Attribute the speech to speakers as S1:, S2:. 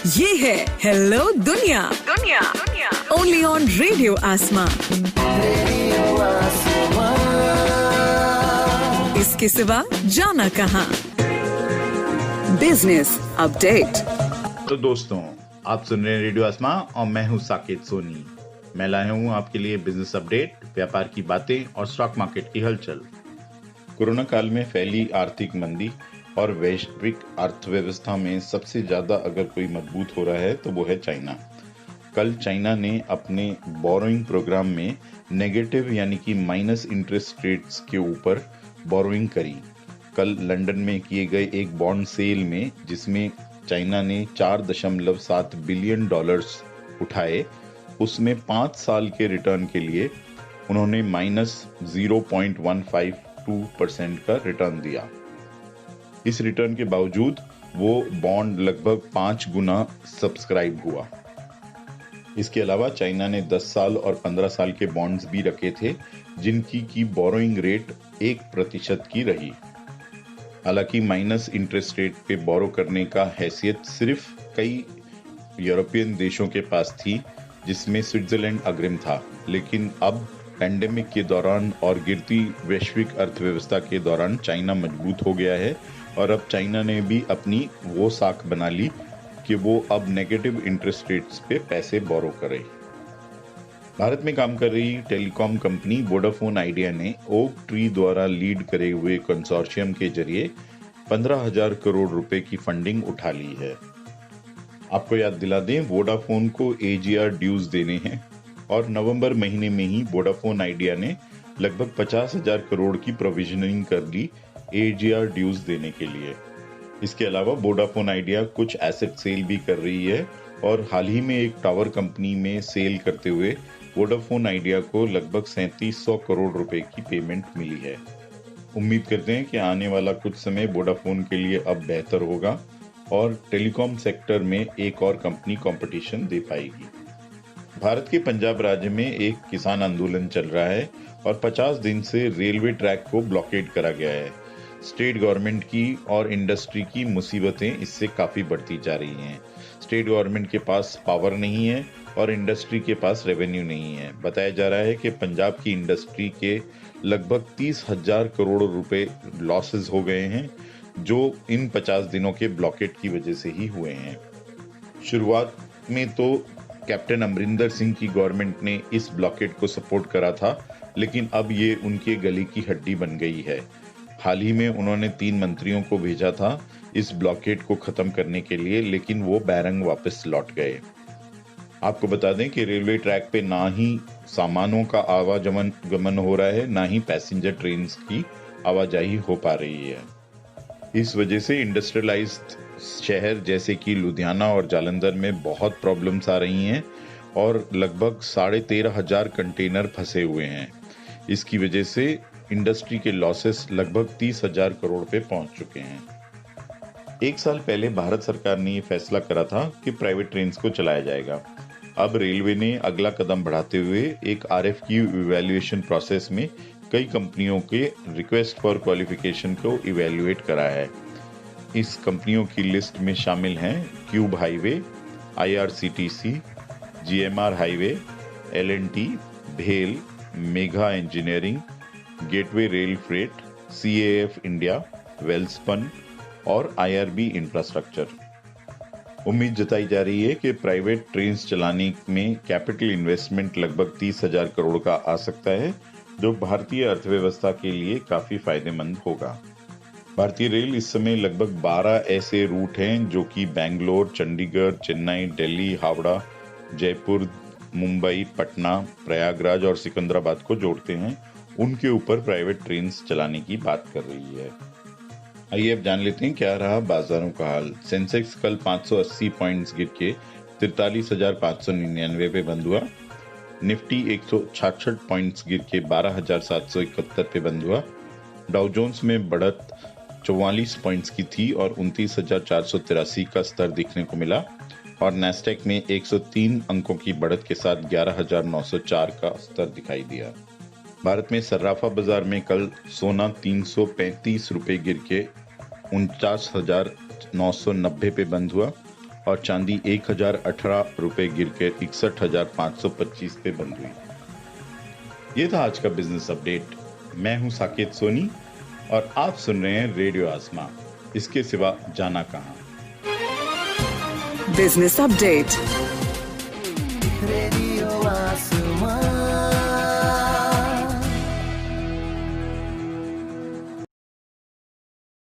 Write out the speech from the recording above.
S1: ये है हेलो दुनिया ओनली ऑन रेडियो आसमां। इसके सिवा जाना कहाँ। Business update.
S2: तो दोस्तों, आप सुन रहे हैं रेडियो आसमां और मैं हूं साकेत सोनी। मैं लाया हूं आपके लिए बिजनेस अपडेट, व्यापार की बातें और स्टॉक मार्केट की हलचल। कोरोना काल में फैली आर्थिक मंदी और वैश्विक अर्थव्यवस्था में सबसे ज्यादा अगर कोई मजबूत हो रहा है तो वो है चाइना। कल चाइना ने अपने बोरोइंग प्रोग्राम में नेगेटिव यानी कि माइनस इंटरेस्ट रेट्स के ऊपर बोरोइंग करी। कल लंदन में किए गए एक बॉन्ड सेल में, जिसमें चाइना ने $4.7 बिलियन उठाए, उसमें 5 साल के रिटर्न के लिए उन्होंने -0.152% का रिटर्न दिया। इस रिटर्न के बावजूद वो बॉन्ड लगभग 5 गुना सब्सक्राइब हुआ। इसके अलावा चाइना ने 10 साल और 15 साल के बॉन्ड्स भी रखे थे, जिनकी की बोरोइंग रेट 1% की रही। हालांकि माइनस इंटरेस्ट रेट पे बोरो करने का हैसियत सिर्फ कई यूरोपियन देशों के पास थी, जिसमें स्विट्जरलैंड अग्रिम था। लेकिन अब पैंडेमिक के दौरान और गिरती वैश्विक अर्थव्यवस्था के दौरान चाइना मजबूत हो गया है और अब चाइना ने भी अपनी वो साख बना ली कि वो अब नेगेटिव इंटरेस्ट रेट्स पे पैसे बोरो करे। भारत में काम कर रही टेलीकॉम कंपनी वोडाफोन आइडिया ने ओक ट्री द्वारा लीड करे हुए कंसोर्शियम के जरिए 15,000 करोड़ रुपए की फंडिंग उठा ली है। आपको याद दिला दें, वोडाफोन को AGR ड्यूज देने हैं और नवंबर महीने में ही वोडाफोन आइडिया ने लगभग 50,000 करोड़ की प्रोविजनिंग कर ली AGR ड्यूज देने के लिए। इसके अलावा वोडाफोन आइडिया कुछ एसेट सेल भी कर रही है और हाल ही में एक टावर कंपनी में सेल करते हुए वोडाफोन आइडिया को लगभग 3700 करोड़ रुपए की पेमेंट मिली है। उम्मीद करते हैं कि आने वाला कुछ समय वोडाफोन के लिए अब बेहतर होगा और टेलीकॉम सेक्टर में एक और कंपनी कंपटीशन दे पाएगी। भारत के पंजाब राज्य में एक किसान आंदोलन चल रहा है और 50 दिन से रेलवे ट्रैक को ब्लॉकेड करा गया है। स्टेट गवर्नमेंट की और इंडस्ट्री की मुसीबतें इससे काफी बढ़ती जा रही हैं। स्टेट गवर्नमेंट के पास पावर नहीं है और इंडस्ट्री के पास रेवेन्यू नहीं है। बताया जा रहा है कि पंजाब की इंडस्ट्री के लगभग 30,000 करोड़ रुपए लॉसेस हो गए हैं, जो इन 50 दिनों के ब्लॉकेट की वजह से ही हुए हैं। शुरुआत में तो कैप्टन अमरिंदर सिंह की गवर्नमेंट ने इस ब्लॉकेट को सपोर्ट करा था, लेकिन अब ये उनके गले की हड्डी बन गई है। हाल ही में उन्होंने 3 मंत्रियों को भेजा था इस ब्लॉकेट को खत्म करने के लिए, लेकिन वो बैरंग वापस लौट गए। आपको बता दें कि रेलवे ट्रैक पे ना ही सामानों का आवागमन हो रहा है, ना ही पैसेंजर ट्रेन की आवाजाही हो पा रही है। इस वजह से इंडस्ट्रियलाइज्ड शहर जैसे कि लुधियाना और जालंधर में बहुत प्रॉब्लम्स आ रही हैं और लगभग 13,500 कंटेनर फंसे हुए हैं। इसकी वजह से इंडस्ट्री के लॉसेस लगभग 30,000 करोड़ पे पहुंच चुके हैं। 1 साल पहले भारत सरकार ने ये फैसला करा था कि प्राइवेट ट्रेन्स को चलाया जाएगा। अब रेलवे ने अगला कदम बढ़ाते हुए एक RFQ इवैल्यूएशन प्रोसेस में कई कंपनियों के रिक्वेस्ट फॉर क्वालिफिकेशन को इवैल्यूएट करा है। इस कंपनियों की लिस्ट में शामिल हैं cube highway, IRCTC, GMR highway, L&T, भेल, Megha engineering, gateway rail freight, CAF India, Welspun और IRB इंफ्रास्ट्रक्चर। उम्मीद जताई जा रही है कि प्राइवेट ट्रेन्स चलाने में कैपिटल इन्वेस्टमेंट लगभग 30,000 करोड़ का आ सकता है, जो भारतीय अर्थव्यवस्था के लिए काफी फायदेमंद होगा। भारतीय रेल इस समय लगभग 12 ऐसे रूट हैं जो कि बैंगलोर, चंडीगढ़, चेन्नई, दिल्ली, हावड़ा, जयपुर, मुंबई, पटना, प्रयागराज और सिकंदराबाद को जोड़ते हैं। उनके ऊपर प्राइवेट ट्रेन्स चलाने की बात कर रही है। आइए अब जान लेते हैं क्या रहा बाजारों का हाल। सेंसेक्स कल 580 पॉइंट्स गिर के 43,599 पे बंद हुआ। निफ्टी 166 पॉइंट्स गिर के 12,771 पे बंद हुआ। डाउ जोन्स में बढ़त 44 पॉइंट्स की थी और 29,483 का स्तर देखने को मिला और नैस्डैक में 103 अंकों की बढ़त के साथ 11,904 का स्तर दिखाई दिया। भारत में सर्राफा बाजार में कल सोना 335 रुपए गिर के 49,990 पे बंद हुआ और चांदी 1018 रुपए गिरकर 61,525 पे बंद हुई। ये था आज का बिजनेस अपडेट। मैं हूं साकेत सोनी और आप सुन रहे हैं रेडियो आसमां, इसके सिवा जाना कहां।
S1: Business update.
S3: रेडियो